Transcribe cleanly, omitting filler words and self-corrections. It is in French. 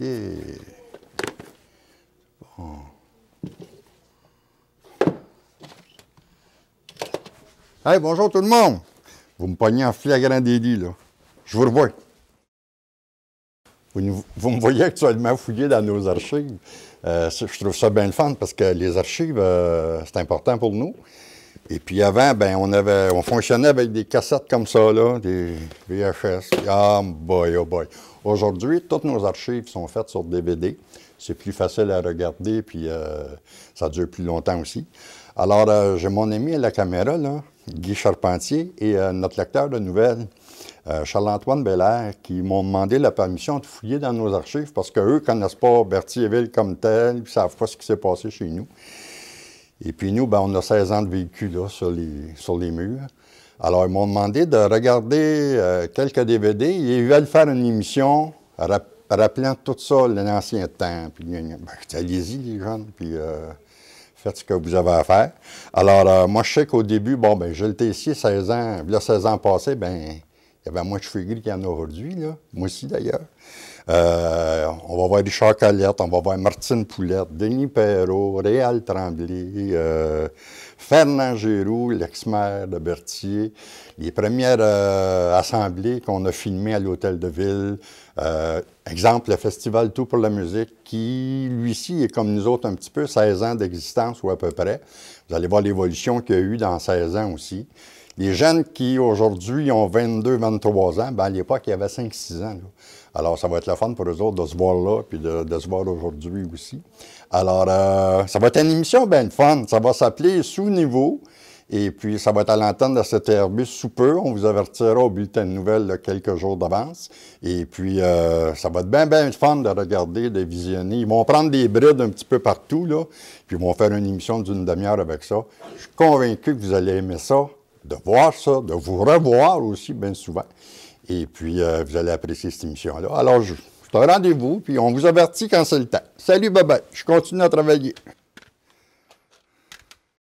OK. Bon. Hey, bonjour tout le monde! Vous me pognez en flagrant délit, là. Je vous revois. Vous me voyez actuellement fouiller dans nos archives. Je trouve ça bien le fun parce que les archives, c'est important pour nous. Et puis avant, ben, on fonctionnait avec des cassettes comme ça, là, des VHS. Ah, boy, oh boy. Aujourd'hui, toutes nos archives sont faites sur DVD. C'est plus facile à regarder, puis ça dure plus longtemps aussi. Alors, j'ai mon ami à la caméra, là, Guy Charpentier, et notre lecteur de nouvelles, Charles-Antoine Belair, qui m'ont demandé la permission de fouiller dans nos archives parce qu'eux ne connaissent pas Berthierville comme tel, ils ne savent pas ce qui s'est passé chez nous. Et puis nous, ben, on a 16 ans de vécu là, sur les murs. Alors, ils m'ont demandé de regarder quelques DVD et ils veulent faire une émission rappelant tout ça, l'ancien temps. Puis, ben, allez-y, les jeunes, puis faites ce que vous avez à faire. Alors, moi, je sais qu'au début, bon, ben, je l'étais ici 16 ans, là, 16 ans passés, ben, il y avait moins de cheveux gris qu'il y en a aujourd'hui, là. Moi aussi, d'ailleurs. On va voir Richard Collette, on va voir Martine Poulette, Denis Perrault, Réal Tremblay, Fernand Giroux, l'ex-maire de Berthier, les premières assemblées qu'on a filmées à l'Hôtel de Ville. Exemple, le Festival Tout pour la musique, qui, lui-ci, est comme nous autres un petit peu, 16 ans d'existence ou à peu près. Vous allez voir l'évolution qu'il y a eu dans 16 ans aussi. Les jeunes qui, aujourd'hui, ont 22, 23 ans, ben, à l'époque, il y avait 5-6 ans. Là. Alors, ça va être le fun pour eux autres de se voir là, puis de se voir aujourd'hui aussi. Alors, ça va être une émission bien fun. Ça va s'appeler Sous-Niveau. Et puis, ça va être à l'antenne de CTRB sous peu. On vous avertira au bulletin de nouvelles là, quelques jours d'avance. Et puis, ça va être bien fun de regarder, de visionner. Ils vont prendre des brides un petit peu partout, là. Puis, ils vont faire une émission d'une demi-heure avec ça. Je suis convaincu que vous allez aimer ça, de voir ça, de vous revoir aussi bien souvent. Et puis, vous allez apprécier cette émission-là. Alors, je te rendez-vous, puis on vous avertit quand c'est le temps. Salut, bye-bye. Je continue à travailler.